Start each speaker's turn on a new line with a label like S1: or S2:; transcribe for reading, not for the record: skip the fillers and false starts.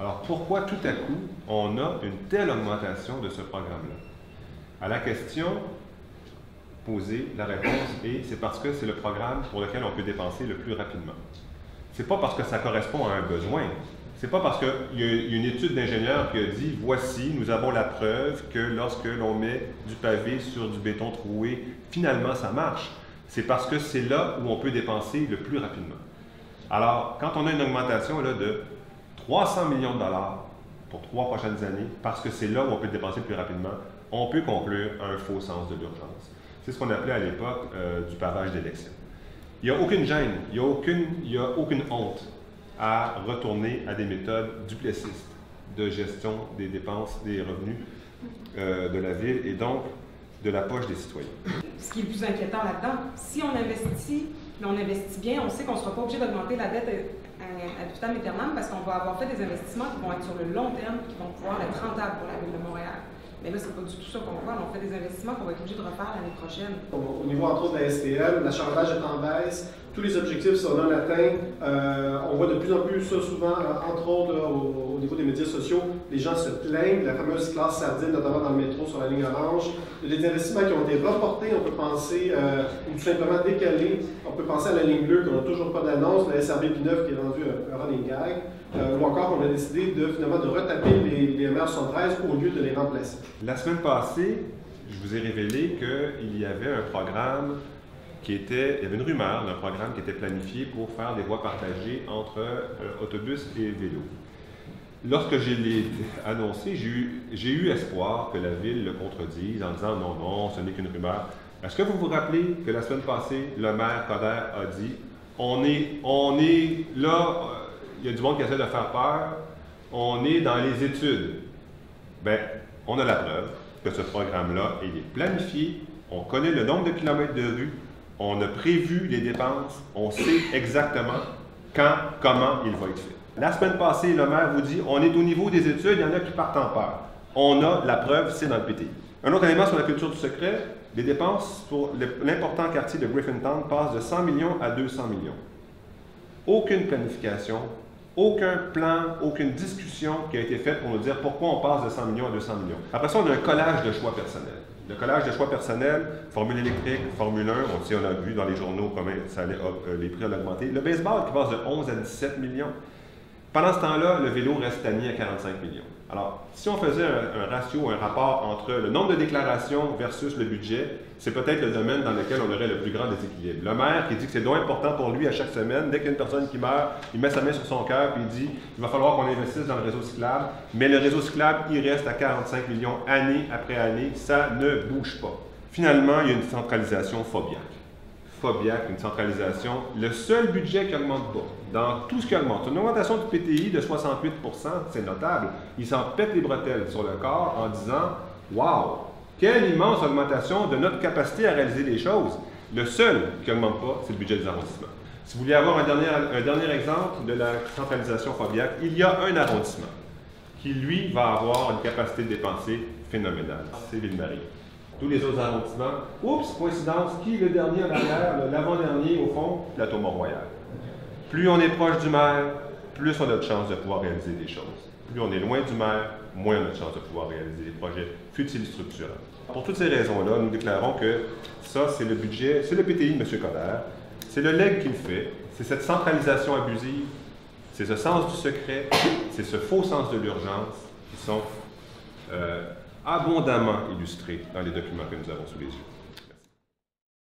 S1: Alors pourquoi tout à coup on a une telle augmentation de ce programme-là? À la question posée, la réponse est c'est parce que c'est le programme pour lequel on peut dépenser le plus rapidement. C'est pas parce que ça correspond à un besoin. C'est pas parce qu'il y a une étude d'ingénieur qui a dit voici, nous avons la preuve que lorsque l'on met du pavé sur du béton troué, finalement ça marche. C'est parce que c'est là où on peut dépenser le plus rapidement. Alors, quand on a une augmentation là, de 300 millions de dollars pour 3 prochaines années, parce que c'est là où on peut dépenser le plus rapidement, on peut conclure un faux sens de l'urgence. C'est ce qu'on appelait à l'époque du pavage d'élection. Il n'y a aucune gêne, il n'y a aucune honte à retourner à des méthodes duplessistes de gestion des dépenses, des revenus de la ville et donc de la poche des citoyens.
S2: Ce qui est le plus inquiétant là-dedans, si on investit, mais on investit bien, on sait qu'on ne sera pas obligé d'augmenter la dette ad vitam aeternam parce qu'on va avoir fait des investissements qui vont être sur le long terme, qui vont pouvoir être rentables pour la ville de Montréal. Mais là, c'est pas du tout ça qu'on voit. On fait des investissements qu'on va être obligé de refaire l'année prochaine.
S3: Au niveau, entre autres, de la STL, l'achalandage est en baisse. Tous les objectifs sont non atteints. On voit de plus en plus ça souvent, entre autres, au niveau des médias sociaux. Les gens se plaignent de la fameuse classe sardine, notamment dans le métro sur la ligne orange. Les investissements qui ont été reportés, on peut penser, ou tout simplement décalés. On peut penser à la ligne bleue, qu'on n'a toujours pas d'annonce, la SRB P9 qui est rendue un running gag. Ou encore, on a décidé finalement de retaper les MR73 au lieu de les remplacer.
S1: La semaine passée, je vous ai révélé qu'il y avait un programme il y avait une rumeur d'un programme qui était planifié pour faire des voies partagées entre autobus et vélo. Lorsque je l'ai annoncé, j'ai eu espoir que la ville le contredise en disant non, non, ce n'est qu'une rumeur. Est-ce que vous vous rappelez que la semaine passée, le maire Coderre a dit on est là, il y a du monde qui essaie de faire peur, on est dans les études. Bien, on a la preuve que ce programme-là, il est planifié, on connaît le nombre de kilomètres de rue, on a prévu les dépenses, on sait exactement quand, comment il va être fait. La semaine passée, le maire vous dit on est au niveau des études, il y en a qui partent en peur. On a la preuve, c'est dans le PTI. Un autre élément sur la culture du secret, les dépenses pour l'important quartier de Griffintown passent de 100 millions à 200 millions. Aucune planification, aucun plan, aucune discussion qui a été faite pour nous dire pourquoi on passe de 100 millions à 200 millions. Après ça, on a un collage de choix personnels. Le collage de choix personnels, formule électrique, Formule 1, on a vu dans les journaux comment les prix ont augmenté. Le baseball qui passe de 11 à 17 millions. Pendant ce temps-là, le vélo reste stagné à 45 millions. Alors, si on faisait un ratio, un rapport entre le nombre de déclarations versus le budget, c'est peut-être le domaine dans lequel on aurait le plus grand déséquilibre. Le maire qui dit que c'est donc important pour lui à chaque semaine, dès qu'il y a une personne qui meurt, il met sa main sur son cœur et il dit il va falloir qu'on investisse dans le réseau cyclable, mais le réseau cyclable, il reste à 45 millions année après année, ça ne bouge pas. Finalement, il y a une centralisation phobiaque. Une centralisation, le seul budget qui augmente pas, dans tout ce qui augmente. Une augmentation du PTI de 68 %, c'est notable. Ils s'en pètent les bretelles sur le corps en disant « Wow! Quelle immense augmentation de notre capacité à réaliser les choses! » Le seul qui n'augmente pas, c'est le budget des arrondissements. Si vous voulez avoir un dernier exemple de la centralisation phobiaque, il y a un arrondissement qui, lui, va avoir une capacité de dépenser phénoménale. C'est Ville-Marie. Tous les autres arrondissements, oups, coïncidence, qui est le dernier en arrière, l'avant-dernier au fond, Plateau Mont-Royal. Plus on est proche du maire, plus on a de chances de pouvoir réaliser des choses. Plus on est loin du maire, moins on a de chances de pouvoir réaliser des projets futiles structurants. Pour toutes ces raisons-là, nous déclarons que ça, c'est le budget, c'est le PTI de M. Coderre, c'est le legs qu'il fait, c'est cette centralisation abusive, c'est ce sens du secret, c'est ce faux sens de l'urgence qui sont abondamment illustrés dans les documents que nous avons sous les yeux.